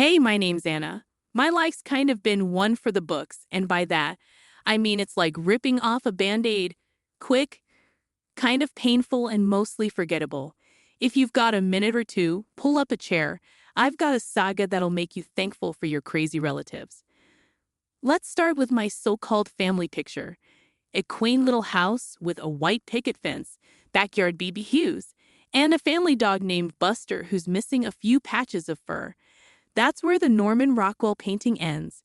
Hey, my name's Anna. My life's kind of been one for the books, and by that, I mean it's like ripping off a band-aid. Quick, kind of painful, and mostly forgettable. If you've got a minute or two, pull up a chair. I've got a saga that'll make you thankful for your crazy relatives. Let's start with my so-called family picture. A quaint little house with a white picket fence, backyard BBQs, and a family dog named Buster who's missing a few patches of fur. That's where the Norman Rockwell painting ends.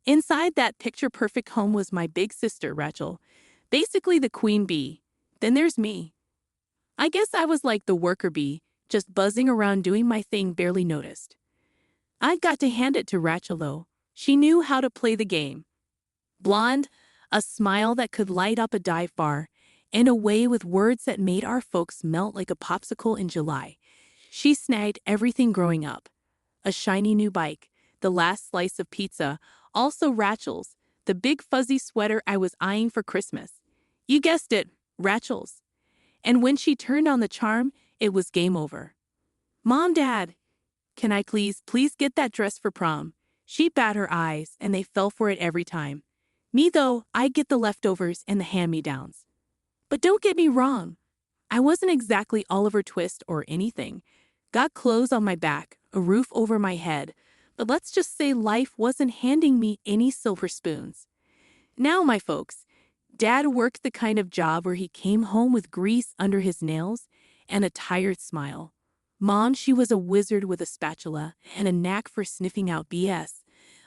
Inside that picture-perfect home was my big sister, Rachel, basically the queen bee. Then there's me. I guess I was like the worker bee, just buzzing around doing my thing barely noticed. I've got to hand it to Rachel, though. She knew how to play the game. Blonde, a smile that could light up a dive bar, and a way with words that made our folks melt like a popsicle in July. She snagged everything growing up. A shiny new bike, the last slice of pizza, also Rachel's, the big fuzzy sweater I was eyeing for Christmas. You guessed it, Rachel's. And when she turned on the charm, it was game over. Mom, Dad, can I please get that dress for prom? She bat her eyes, and they fell for it every time. Me, though, I get the leftovers and the hand-me-downs. But don't get me wrong. I wasn't exactly Oliver Twist or anything. Got clothes on my back, a roof over my head, but let's just say life wasn't handing me any silver spoons. Now, my folks, Dad worked the kind of job where he came home with grease under his nails and a tired smile. Mom, she was a wizard with a spatula and a knack for sniffing out BS,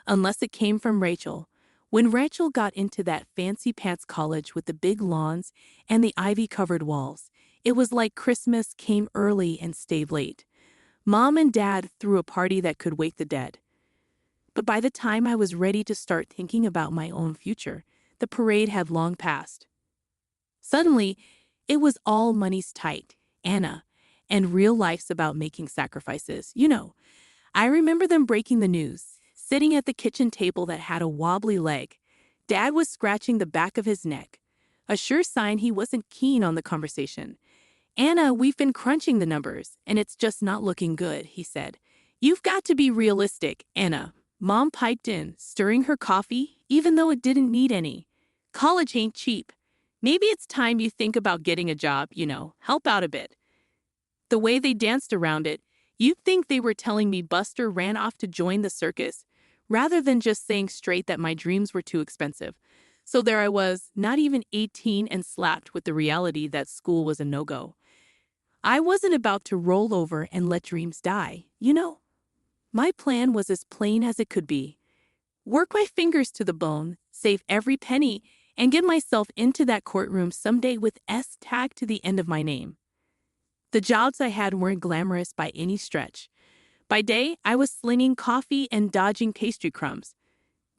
unless it came from Rachel. When Rachel got into that fancy pants college with the big lawns and the ivy-covered walls, it was like Christmas came early and stayed late. Mom and Dad threw a party that could wake the dead. But by the time I was ready to start thinking about my own future, the parade had long passed. Suddenly, it was all money's tight, Anna, and real life's about making sacrifices. I remember them breaking the news, sitting at the kitchen table that had a wobbly leg. Dad was scratching the back of his neck, a sure sign he wasn't keen on the conversation. Anna, we've been crunching the numbers, and it's just not looking good, he said. You've got to be realistic, Anna. Mom piped in, stirring her coffee, even though it didn't need any. College ain't cheap. Maybe it's time you think about getting a job, help out a bit. The way they danced around it, you'd think they were telling me Buster ran off to join the circus, rather than just saying straight that my dreams were too expensive. So there I was, not even 18 and slapped with the reality that school was a no-go. I wasn't about to roll over and let dreams die, My plan was as plain as it could be. Work my fingers to the bone, save every penny, and get myself into that courtroom someday with S tagged to the end of my name. The jobs I had weren't glamorous by any stretch. By day, I was slinging coffee and dodging pastry crumbs.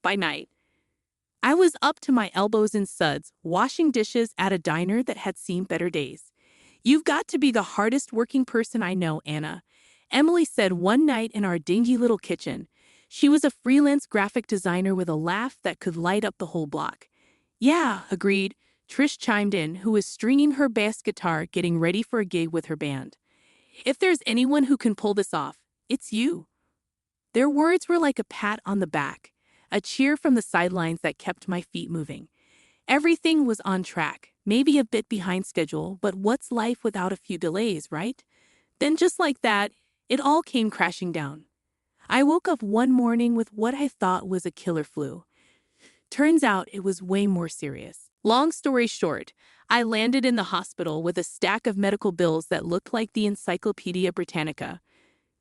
By night, I was up to my elbows in suds, washing dishes at a diner that had seen better days. You've got to be the hardest working person I know, Anna, Emily said one night in our dingy little kitchen. She was a freelance graphic designer with a laugh that could light up the whole block. Yeah, agreed, Trish chimed in, who was stringing her bass guitar getting ready for a gig with her band. If there's anyone who can pull this off, it's you. Their words were like a pat on the back, a cheer from the sidelines that kept my feet moving. Everything was on track, maybe a bit behind schedule, but what's life without a few delays, right? Then just like that, it all came crashing down. I woke up one morning with what I thought was a killer flu. Turns out it was way more serious. Long story short, I landed in the hospital with a stack of medical bills that looked like the Encyclopedia Britannica.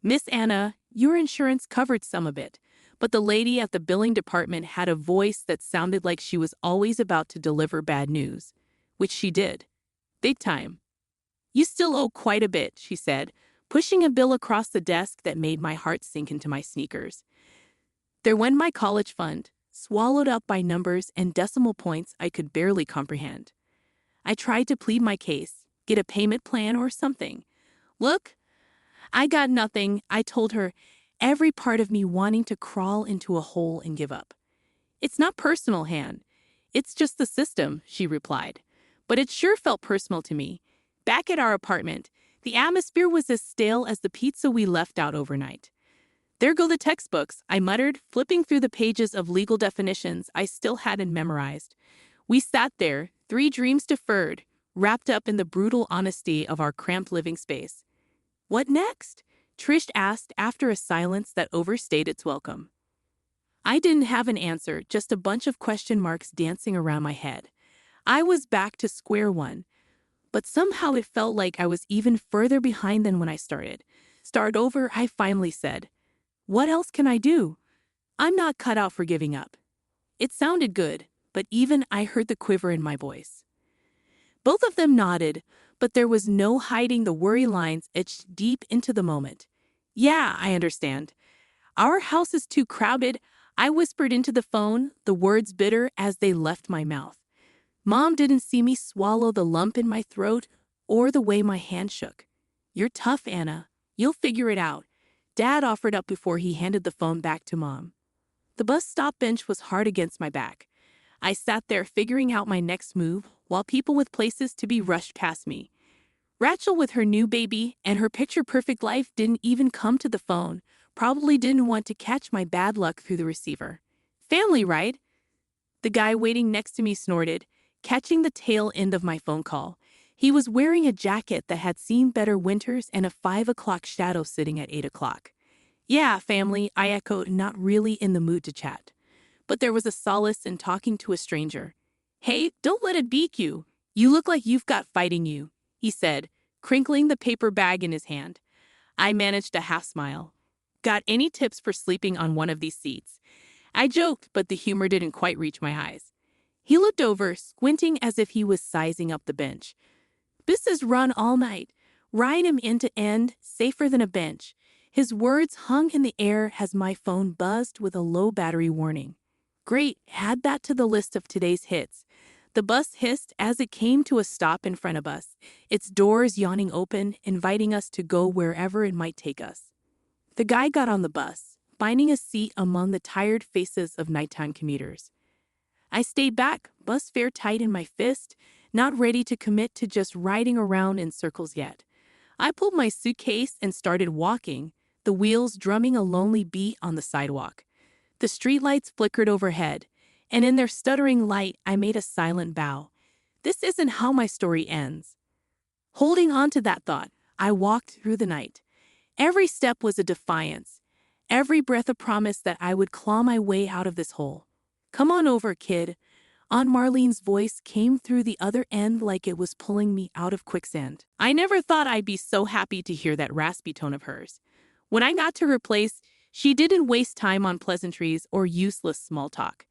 Miss Anna, your insurance covered some of it, but the lady at the billing department had a voice that sounded like she was always about to deliver bad news, which she did. Big time. You still owe quite a bit, she said, pushing a bill across the desk that made my heart sink into my sneakers. There went my college fund, swallowed up by numbers and decimal points I could barely comprehend. I tried to plead my case, get a payment plan or something. Look, I got nothing, I told her, every part of me wanting to crawl into a hole and give up. It's not personal, Han. It's just the system, she replied. But it sure felt personal to me. Back at our apartment, the atmosphere was as stale as the pizza we left out overnight. There go the textbooks, I muttered, flipping through the pages of legal definitions I still hadn't memorized. We sat there, three dreams deferred, wrapped up in the brutal honesty of our cramped living space. What next? Trish asked after a silence that overstayed its welcome. I didn't have an answer, just a bunch of question marks dancing around my head. I was back to square one, but somehow it felt like I was even further behind than when I started. Start over, I finally said. What else can I do? I'm not cut out for giving up. It sounded good, but even I heard the quiver in my voice. Both of them nodded, but there was no hiding the worry lines etched deep into the moment. Yeah, I understand. Our house is too crowded, I whispered into the phone, the words bitter as they left my mouth. Mom didn't see me swallow the lump in my throat or the way my hand shook. You're tough, Anna. You'll figure it out. Dad offered up before he handed the phone back to Mom. The bus stop bench was hard against my back. I sat there figuring out my next move while people with places to be rushed past me. Rachel with her new baby and her picture-perfect life didn't even come to the phone, probably didn't want to catch my bad luck through the receiver. Family, right? The guy waiting next to me snorted, catching the tail end of my phone call. He was wearing a jacket that had seen better winters and a 5 o'clock shadow sitting at 8 o'clock. Yeah, family, I echoed, not really in the mood to chat. But there was a solace in talking to a stranger. Hey, don't let it beak you. You look like you've got fight in you, he said, crinkling the paper bag in his hand. I managed a half smile. Got any tips for sleeping on one of these seats? I joked, but the humor didn't quite reach my eyes. He looked over, squinting as if he was sizing up the bench. This is run all night. Ride him end to end, safer than a bench. His words hung in the air as my phone buzzed with a low battery warning. Great, add that to the list of today's hits. The bus hissed as it came to a stop in front of us, its doors yawning open, inviting us to go wherever it might take us. The guy got on the bus, finding a seat among the tired faces of nighttime commuters. I stayed back, bus fare tight in my fist, not ready to commit to just riding around in circles yet. I pulled my suitcase and started walking, the wheels drumming a lonely beat on the sidewalk. The streetlights flickered overhead, and in their stuttering light, I made a silent bow. This isn't how my story ends. Holding on to that thought, I walked through the night. Every step was a defiance, every breath a promise that I would claw my way out of this hole. Come on over, kid. Aunt Marlene's voice came through the other end like it was pulling me out of quicksand. I never thought I'd be so happy to hear that raspy tone of hers. When I got to her place, she didn't waste time on pleasantries or useless small talk.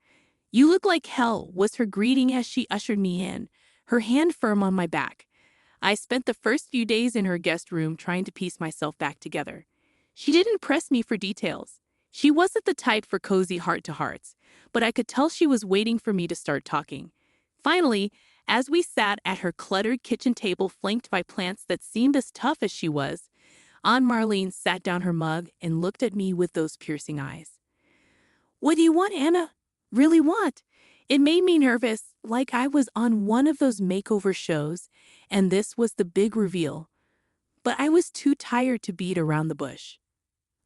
You look like hell, was her greeting as she ushered me in, her hand firm on my back. I spent the first few days in her guest room trying to piece myself back together. She didn't press me for details. She wasn't the type for cozy heart-to-hearts, but I could tell she was waiting for me to start talking. Finally, as we sat at her cluttered kitchen table flanked by plants that seemed as tough as she was, Aunt Marlene sat down her mug and looked at me with those piercing eyes. What do you want, Anna? Really want? It made me nervous, like I was on one of those makeover shows, and this was the big reveal. But I was too tired to beat around the bush.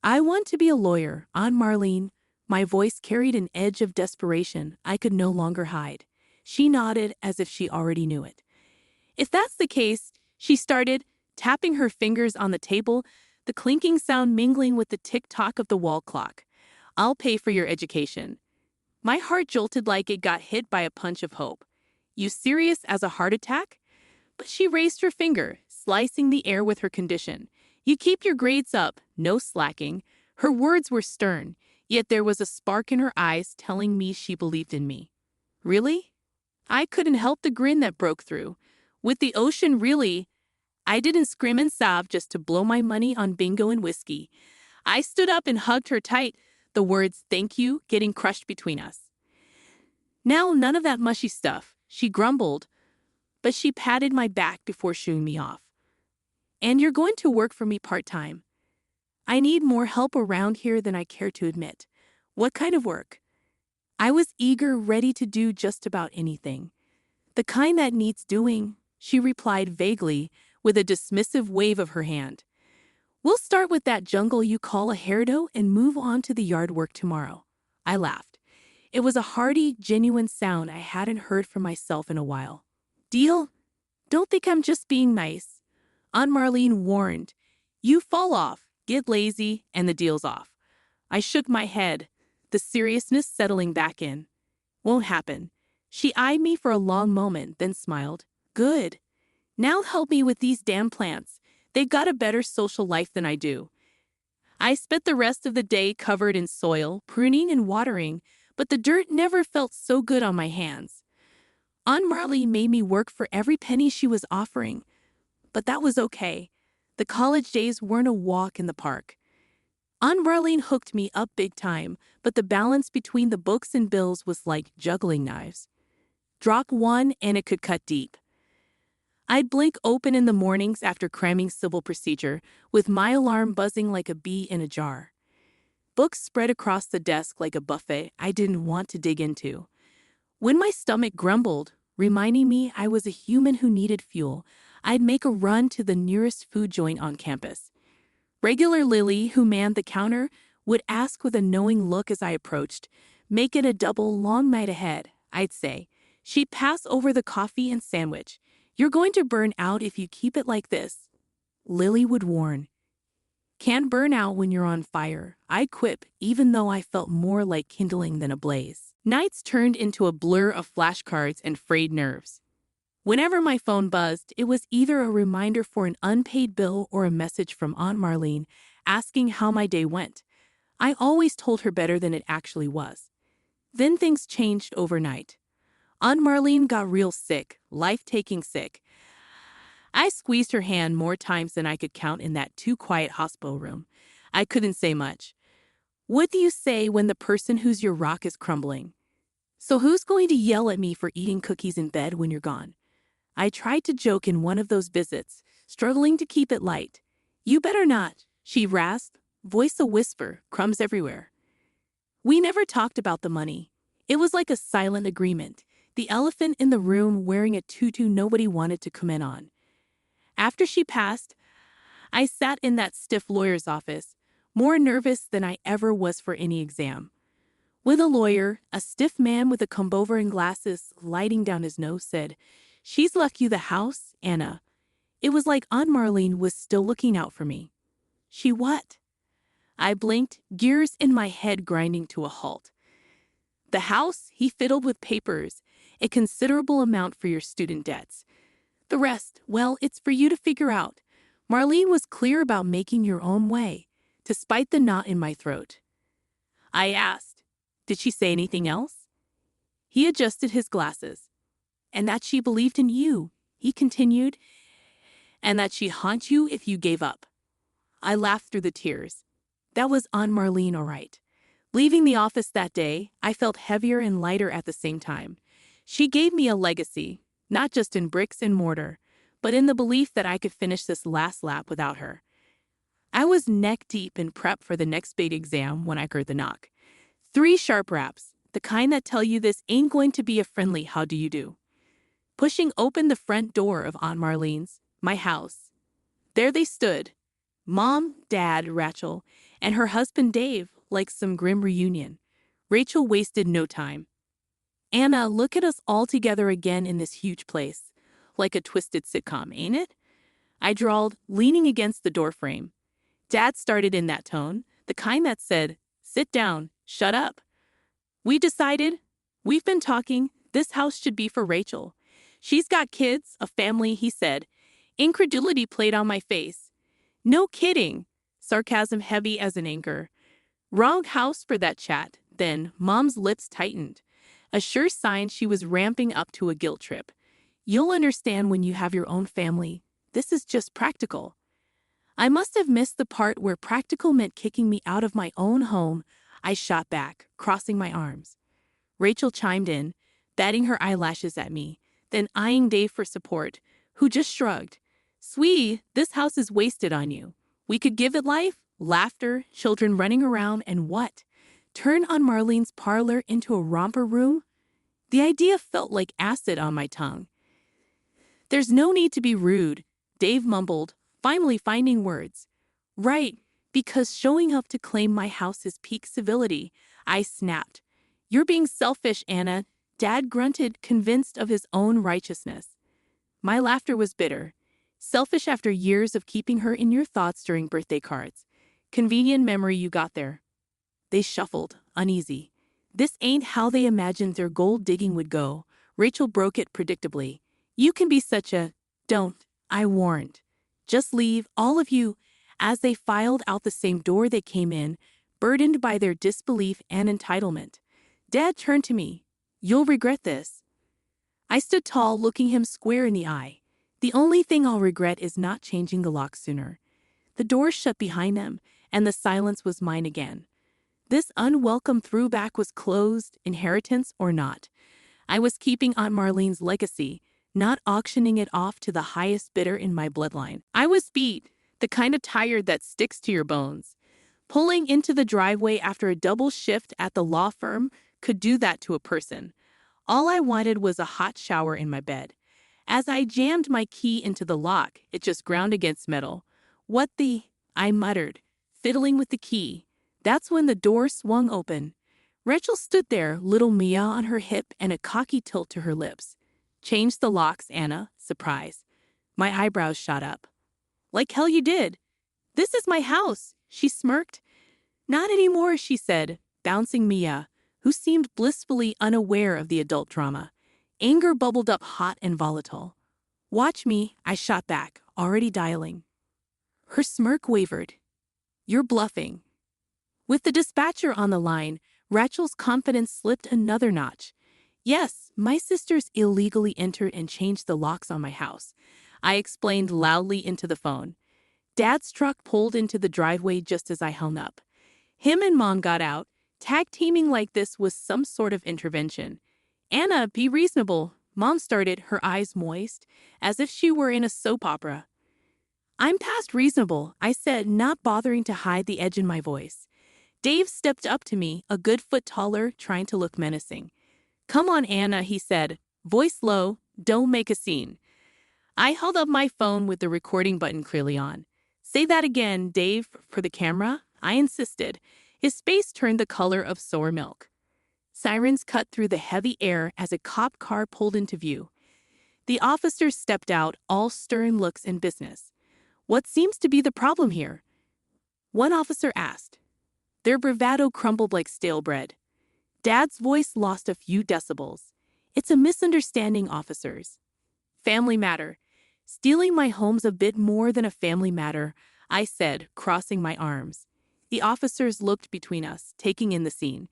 I want to be a lawyer, Aunt Marlene. My voice carried an edge of desperation I could no longer hide. She nodded as if she already knew it. If that's the case, she started, tapping her fingers on the table, the clinking sound mingling with the tick-tock of the wall clock. I'll pay for your education. My heart jolted like it got hit by a punch of hope. You serious as a heart attack? But she raised her finger, slicing the air with her condition. You keep your grades up, no slacking. Her words were stern, yet there was a spark in her eyes telling me she believed in me. Really? I couldn't help the grin that broke through. With the ocean, really? I didn't scream and sob just to blow my money on bingo and whiskey. I stood up and hugged her tight, the words "thank you" getting crushed between us. Now, none of that mushy stuff, she grumbled, but she patted my back before shooing me off. And you're going to work for me part-time. I need more help around here than I care to admit. What kind of work? I was eager, ready to do just about anything. The kind that needs doing, she replied vaguely, with a dismissive wave of her hand. We'll start with that jungle you call a hairdo and move on to the yard work tomorrow. I laughed. It was a hearty, genuine sound I hadn't heard from myself in a while. Deal? Don't think I'm just being nice. Aunt Marlene warned. You fall off, get lazy, and the deal's off. I shook my head, the seriousness settling back in. Won't happen. She eyed me for a long moment, then smiled. Good. Now help me with these damn plants. They've got a better social life than I do. I spent the rest of the day covered in soil, pruning and watering, but the dirt never felt so good on my hands. Aunt Marley made me work for every penny she was offering, but that was okay. The college days weren't a walk in the park. Aunt Marlene hooked me up big time, but the balance between the books and bills was like juggling knives. Drop one and it could cut deep. I'd blink open in the mornings after cramming civil procedure, with my alarm buzzing like a bee in a jar. Books spread across the desk like a buffet I didn't want to dig into. When my stomach grumbled, reminding me I was a human who needed fuel, I'd make a run to the nearest food joint on campus. Regular Lily, who manned the counter, would ask with a knowing look as I approached, "Make it a double long night ahead," I'd say. She'd pass over the coffee and sandwich. "You're going to burn out if you keep it like this," Lily would warn. "Can't burn out when you're on fire," I'd quip, even though I felt more like kindling than a blaze. Nights turned into a blur of flashcards and frayed nerves. Whenever my phone buzzed, it was either a reminder for an unpaid bill or a message from Aunt Marlene asking how my day went. I always told her better than it actually was. Then things changed overnight. Aunt Marlene got real sick, life-taking sick. I squeezed her hand more times than I could count in that too-quiet hospital room. I couldn't say much. What do you say when the person who's your rock is crumbling? So who's going to yell at me for eating cookies in bed when you're gone? I tried to joke in one of those visits, struggling to keep it light. You better not, she rasped, voice a whisper, crumbs everywhere. We never talked about the money. It was like a silent agreement, the elephant in the room wearing a tutu nobody wanted to comment on. After she passed, I sat in that stiff lawyer's office, more nervous than I ever was for any exam. With a lawyer, a stiff man with a comb-over and glasses sliding down his nose said, "She's left you the house, Anna." It was like Aunt Marlene was still looking out for me. She what? I blinked, gears in my head grinding to a halt. The house, he fiddled with papers, a considerable amount for your student debts. The rest, well, it's for you to figure out. Marlene was clear about making your own way, despite the knot in my throat. I asked, "Did she say anything else?" He adjusted his glasses. "And that she believed in you," he continued, "and that she'd haunt you if you gave up." I laughed through the tears. That was Aunt Marlene, all right. Leaving the office that day, I felt heavier and lighter at the same time. She gave me a legacy, not just in bricks and mortar, but in the belief that I could finish this last lap without her. I was neck-deep in prep for the next big exam when I heard the knock. 3 sharp raps, the kind that tell you this ain't going to be a friendly how do you do. Pushing open the front door of Aunt Marlene's, my house. There they stood, Mom, Dad, Rachel, and her husband Dave, like some grim reunion. Rachel wasted no time. "Anna, look at us all together again in this huge place. Like a twisted sitcom, ain't it?" I drawled, leaning against the doorframe. Dad started in that tone, the kind that said, "Sit down, shut up." "We decided, we've been talking, this house should be for Rachel. She's got kids, a family," he said. Incredulity played on my face. "No kidding," sarcasm heavy as an anchor. Wrong house for that chat. Then Mom's lips tightened, a sure sign she was ramping up to a guilt trip. "You'll understand when you have your own family. This is just practical." I must have missed the part where practical meant kicking me out of my own home. I shot back, crossing my arms. Rachel chimed in, batting her eyelashes at me, then eyeing Dave for support, who just shrugged. "Sweetie, this house is wasted on you. We could give it life, laughter, children running around, and what? Turn on Marlene's parlor into a romper room?" The idea felt like acid on my tongue. "There's no need to be rude," Dave mumbled, finally finding words. Right, because showing up to claim my house is peak civility. I snapped. You're being selfish, Anna. Dad grunted, convinced of his own righteousness. My laughter was bitter. Selfish after years of keeping her in your thoughts during birthday cards. Convenient memory you got there. They shuffled, uneasy. This ain't how they imagined their gold digging would go. Rachel broke it predictably. You can be such a... Don't. I warned. Just leave, all of you. As they filed out the same door they came in, burdened by their disbelief and entitlement. Dad turned to me. You'll regret this. I stood tall, looking him square in the eye. The only thing I'll regret is not changing the lock sooner. The door shut behind them, and the silence was mine again. This unwelcome throwback was closed, inheritance or not. I was keeping Aunt Marlene's legacy, not auctioning it off to the highest bidder in my bloodline. I was beat, the kind of tired that sticks to your bones. Pulling into the driveway after a double shift at the law firm could do that to a person. All I wanted was a hot shower in my bed. As I jammed my key into the lock, it just ground against metal. What the... I muttered, fiddling with the key. That's when the door swung open. Rachel stood there, little Mia on her hip and a cocky tilt to her lips. Change the locks, Anna, surprise. My eyebrows shot up. Like hell you did. This is my house, she smirked. Not anymore, she said, bouncing Mia, who seemed blissfully unaware of the adult drama. Anger bubbled up hot and volatile. Watch me, I shot back, already dialing. Her smirk wavered. You're bluffing. With the dispatcher on the line, Rachel's confidence slipped another notch. Yes, my sisters illegally entered and changed the locks on my house. I explained loudly into the phone. Dad's truck pulled into the driveway just as I hung up. Him and Mom got out. Tag teaming like this was some sort of intervention. Anna, be reasonable, Mom started, her eyes moist, as if she were in a soap opera. I'm past reasonable, I said, not bothering to hide the edge in my voice. Dave stepped up to me, a good foot taller, trying to look menacing. Come on, Anna, he said, voice low, don't make a scene. I held up my phone with the recording button clearly on. Say that again, Dave, for the camera, I insisted. His face turned the color of sour milk. Sirens cut through the heavy air as a cop car pulled into view. The officers stepped out, all stern looks and business. What seems to be the problem here? One officer asked. Their bravado crumbled like stale bread. Dad's voice lost a few decibels. It's a misunderstanding, officers. Family matter. Stealing my home's a bit more than a family matter, I said, crossing my arms. The officers looked between us, taking in the scene.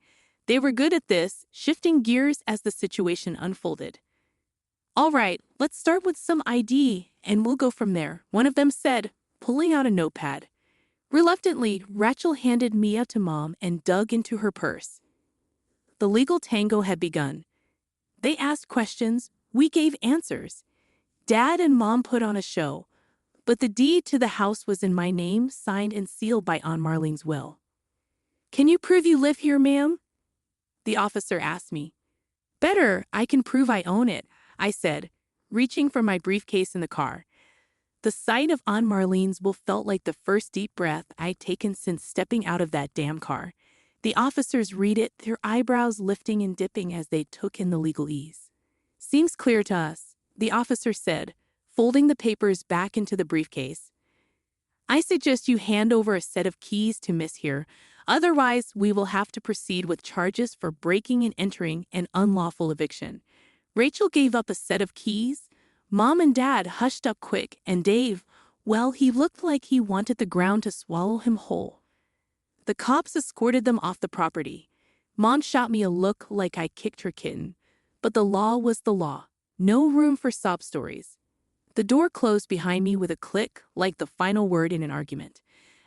They were good at this, shifting gears as the situation unfolded. All right, let's start with some ID, and we'll go from there, one of them said, pulling out a notepad. Reluctantly, Rachel handed Mia to Mom and dug into her purse. The legal tango had begun. They asked questions, we gave answers. Dad and Mom put on a show, but the deed to the house was in my name, signed and sealed by Aunt Marlene's will. Can you prove you live here, ma'am? The officer asked me. Better, I can prove I own it, I said, reaching for my briefcase in the car. The sight of Aunt Marlene's will felt like the first deep breath I'd taken since stepping out of that damn car. The officers read it, their eyebrows lifting and dipping as they took in the legalese. Seems clear to us, the officer said, folding the papers back into the briefcase. I suggest you hand over a set of keys to Miss here. Otherwise, we will have to proceed with charges for breaking and entering and unlawful eviction. Rachel gave up a set of keys. Mom and Dad hushed up quick, and Dave, well, he looked like he wanted the ground to swallow him whole. The cops escorted them off the property. Mom shot me a look like I kicked her kitten. But the law was the law. No room for sob stories. The door closed behind me with a click, like the final word in an argument.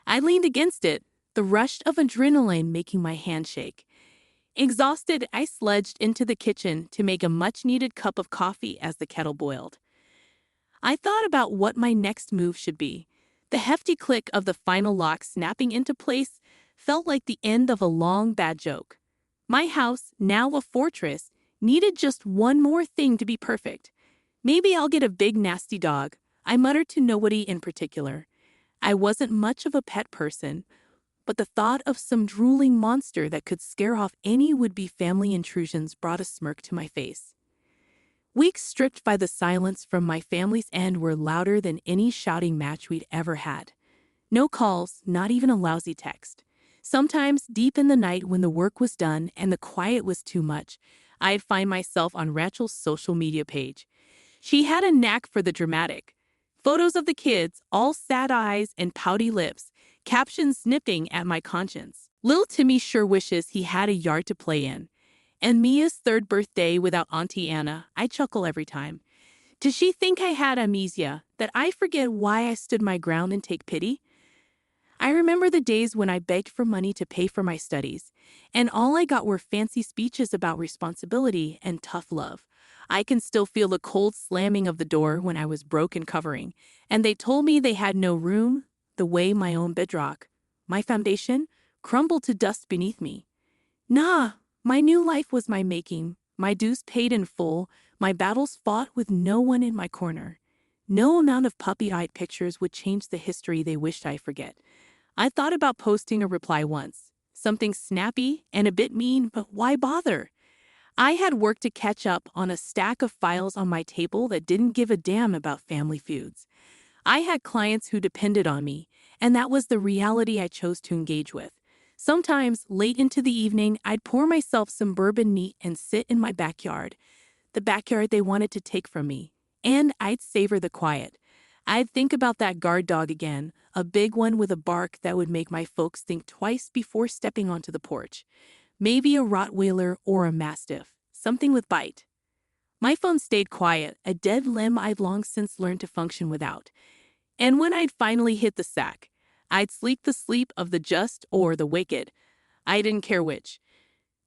I leaned against it, the rush of adrenaline making my hand shake. Exhausted, I sledged into the kitchen to make a much-needed cup of coffee as the kettle boiled. I thought about what my next move should be. The hefty click of the final lock snapping into place felt like the end of a long, bad joke. My house, now a fortress, needed just one more thing to be perfect. Maybe I'll get a big, nasty dog, I muttered to nobody in particular. I wasn't much of a pet person, but the thought of some drooling monster that could scare off any would-be family intrusions brought a smirk to my face. Weeks stripped by the silence from my family's end were louder than any shouting match we'd ever had. No calls, not even a lousy text. Sometimes, deep in the night when the work was done and the quiet was too much, I'd find myself on Rachel's social media page. She had a knack for the dramatic. Photos of the kids, all sad eyes and pouty lips, captions nipping at my conscience. Little Timmy sure wishes he had a yard to play in. And Mia's third birthday without Auntie Anna, I chuckle every time. Does she think I had amnesia, that I forget why I stood my ground and take pity? I remember the days when I begged for money to pay for my studies, and all I got were fancy speeches about responsibility and tough love. I can still feel the cold slamming of the door when I was broke and covering, and they told me they had no room, the way my own bedrock, my foundation, crumbled to dust beneath me. Nah, my new life was my making, my dues paid in full, my battles fought with no one in my corner. No amount of puppy-eyed pictures would change the history they wished I forget. I thought about posting a reply once, something snappy and a bit mean, but why bother? I had work to catch up on a stack of files on my table that didn't give a damn about family feuds. I had clients who depended on me, and that was the reality I chose to engage with. Sometimes, late into the evening, I'd pour myself some bourbon neat and sit in my backyard, the backyard they wanted to take from me, and I'd savor the quiet. I'd think about that guard dog again, a big one with a bark that would make my folks think twice before stepping onto the porch. Maybe a Rottweiler or a Mastiff, something with bite. My phone stayed quiet, a dead limb I'd long since learned to function without. And when I'd finally hit the sack, I'd sleep the sleep of the just or the wicked. I didn't care which.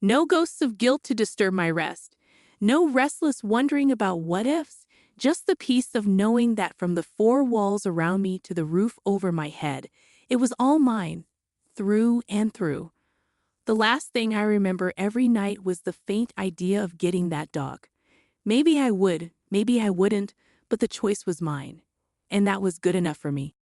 No ghosts of guilt to disturb my rest. No restless wondering about what-ifs. Just the peace of knowing that from the four walls around me to the roof over my head, it was all mine, through and through. The last thing I remember every night was the faint idea of getting that dog. Maybe I would, maybe I wouldn't, but the choice was mine. And that was good enough for me.